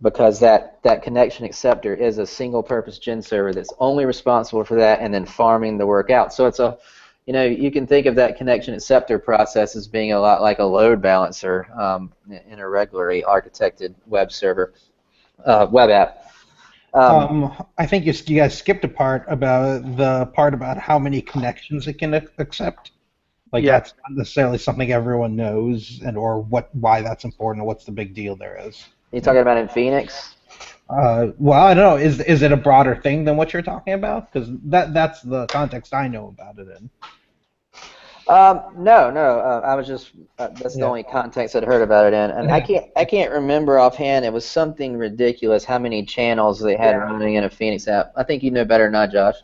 because that connection acceptor is a single-purpose gen server that's only responsible for that and then farming the work out. So it's a, you can think of that connection acceptor process as being a lot like a load balancer in a regularly architected web server, web app. I think you guys skipped a part about how many connections it can accept. Like, that's not necessarily something everyone knows, or why that's important, or what's the big deal there is. You talking about in Phoenix? Well, I don't know. Is it a broader thing than what you're talking about? Because that's the context I know about it in. No. I was just that's the only context I'd heard about it in, and I can't remember offhand. It was something ridiculous how many channels they had running in a Phoenix app. I think you know better than I, Josh.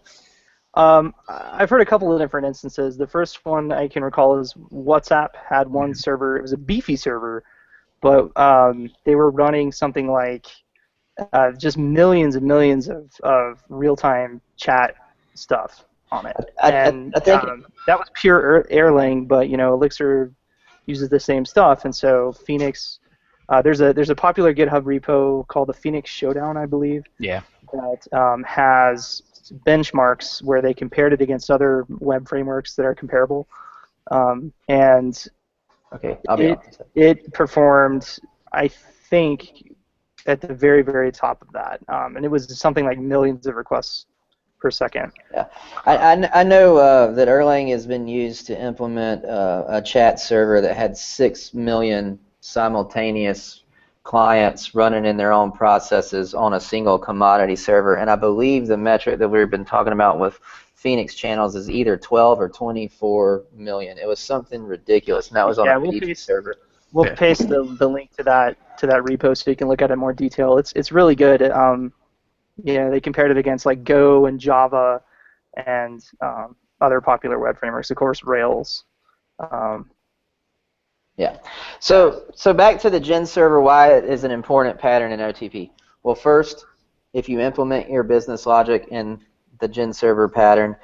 I've heard a couple of different instances. The first one I can recall is WhatsApp had one server. It was a beefy server, but they were running something like just millions and millions of real-time chat stuff on it. I think that was pure Erlang, but Elixir uses the same stuff, and so Phoenix. There's a popular GitHub repo called the Phoenix Showdown, I believe. Yeah. That has benchmarks where they compared it against other web frameworks that are comparable, and it performed, I think, at the very, very top of that. And it was something like millions of requests per second. Yeah, I know that Erlang has been used to implement a chat server that had 6 million simultaneous clients running in their own processes on a single commodity server, and I believe the metric that we've been talking about with Phoenix channels is either 12 or 24 million. It was something ridiculous, and that was on a PG server. We'll paste the link to that repo so you can look at it in more detail. It's really good. Yeah, they compared it against like Go and Java and other popular web frameworks, of course, Rails. Yeah. So back to the Gen server, why it is an important pattern in OTP. Well, first, if you implement your business logic in the Gen server pattern,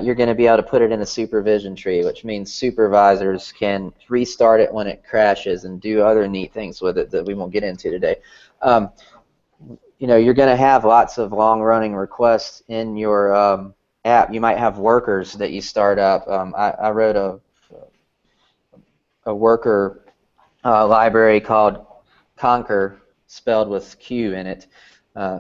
you're going to be able to put it in a supervision tree, which means supervisors can restart it when it crashes and do other neat things with it that we won't get into today. You're going to have lots of long-running requests in your app. You might have workers that you start up. I wrote a worker library called Conquer, spelled with Q in it,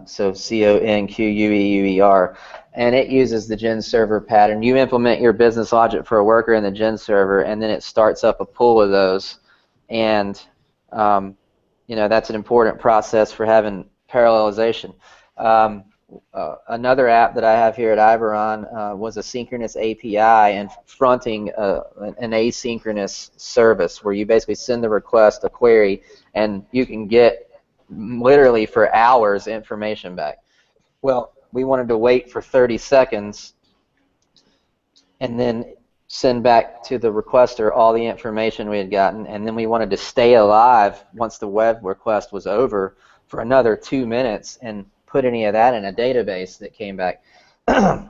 so CONQUEUER, and it uses the Gen server pattern. You implement your business logic for a worker in the Gen server, and then it starts up a pool of those, and that's an important process for having parallelization. Another app that I have here at Iberon was a synchronous API and fronting an asynchronous service where you basically send the request, a query, and you can get literally for hours information back. Well, we wanted to wait for 30 seconds and then send back to the requester all the information we had gotten, and then we wanted to stay alive once the web request was over for another 2 minutes and put any of that in a database that came back,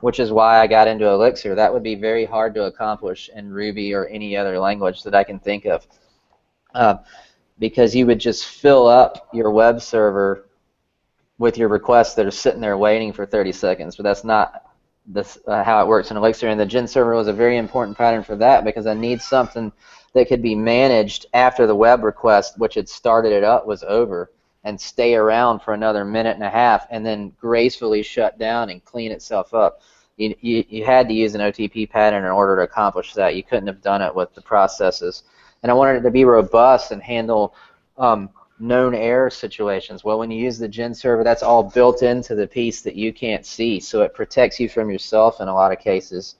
which is why I got into Elixir. That would be very hard to accomplish in Ruby or any other language that I can think of, because you would just fill up your web server with your requests that are sitting there waiting for 30 seconds, but that's not how it works in Elixir, and the Gen server was a very important pattern for that because I need something that could be managed after the web request, which had started it up, was over, and stay around for another minute and a half and then gracefully shut down and clean itself up. You had to use an OTP pattern in order to accomplish that. You couldn't have done it with the processes. And I wanted it to be robust and handle known error situations. Well, when you use the Gen server, that's all built into the piece that you can't see, so it protects you from yourself in a lot of cases.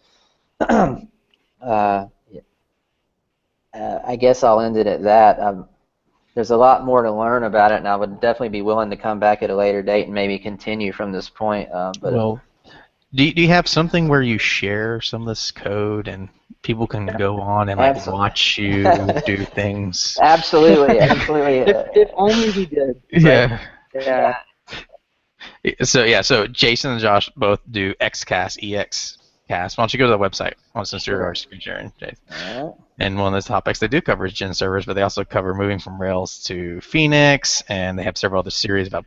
I guess I'll end it at that. There's a lot more to learn about it, and I would definitely be willing to come back at a later date and maybe continue from this point. Well, do you have something where you share some of this code and people can go on and like watch you do things? Absolutely, absolutely. If only we did. Yeah. Yeah. So Jason and Josh both do XCast, EXCast. Why don't you go to the website? Since you're our screen sharing, Jason. And one of the topics they do cover is Gen servers, but they also cover moving from Rails to Phoenix, and they have several other series about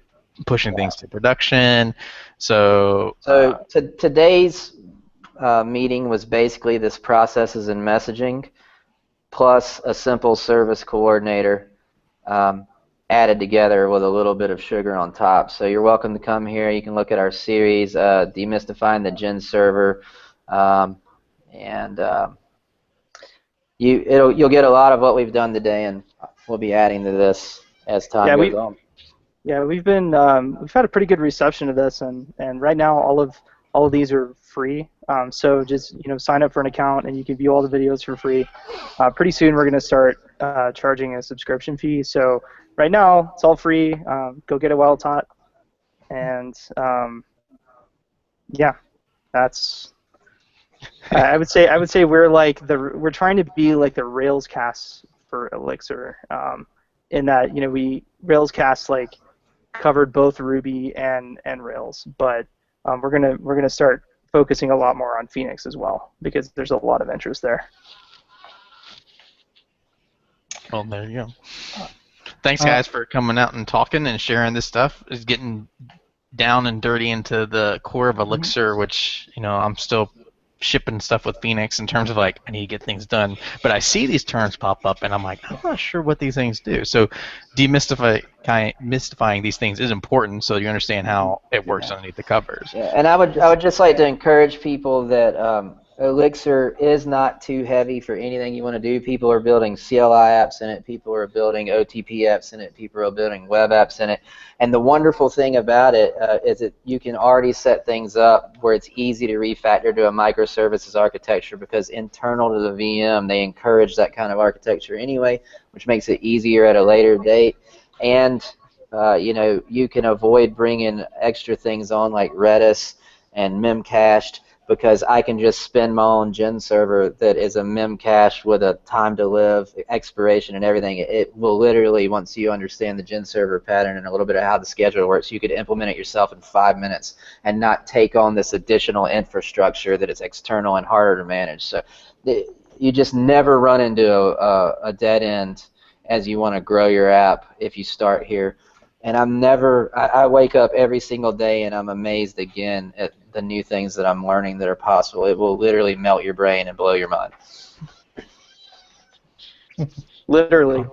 pushing things to production. So today's meeting was basically this processes and messaging plus a simple service coordinator added together with a little bit of sugar on top. So you're welcome to come here. You can look at our series, Demystifying the Gen server, you'll get a lot of what we've done today, and we'll be adding to this as time goes on. Yeah, we've had a pretty good reception of this, and right now all of these are free. So just sign up for an account and you can view all the videos for free. Pretty soon we're going to start charging a subscription fee. So right now it's all free. Go get it while it's hot, and yeah, that's. I would say we're trying to be like the Railscast for Elixir, in that we Railscast like covered both Ruby and Rails, but we're gonna start focusing a lot more on Phoenix as well because there's a lot of interest there. Well, there you go. Thanks guys for coming out and talking and sharing this stuff. It's getting down and dirty into the core of Elixir, which I'm still shipping stuff with Phoenix in terms of like I need to get things done, but I see these terms pop up and I'm like, I'm not sure what these things do. So demystifying these things is important so you understand how it works underneath the covers. Yeah, and I would just like to encourage people that Elixir is not too heavy for anything you want to do. People are building CLI apps in it. People are building OTP apps in it. People are building web apps in it. And the wonderful thing about it is that you can already set things up where it's easy to refactor to a microservices architecture because internal to the VM, they encourage that kind of architecture anyway, which makes it easier at a later date. And you know, you can avoid bringing extra things on like Redis and memcached because I can just spin my own gen server that is a memcache with a time to live, expiration, and everything. It will literally, once you understand the gen server pattern and a little bit of how the schedule works, you could implement it yourself in 5 minutes and not take on this additional infrastructure that is external and harder to manage. So you just never run into a dead end as you want to grow your app if you start here. And I wake up every single day and I'm amazed again at the new things that I'm learning that are possible. It will literally melt your brain and blow your mind. Literally.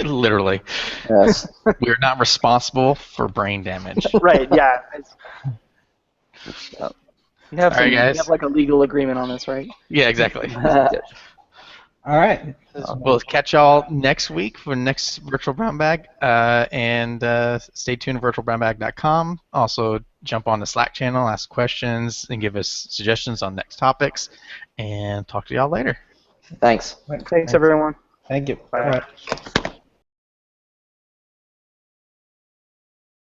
Literally. Yes. We are not responsible for brain damage. Right, yeah. You have, All right, guys. you have like a legal agreement on this, right? Yeah, exactly. All right. We'll catch y'all next week for next Virtual Brown Bag, and stay tuned to virtualbrownbag.com. Also, jump on the Slack channel, ask questions, and give us suggestions on next topics, and talk to y'all later. Thanks. Thanks, everyone. Thank you. Bye. All right.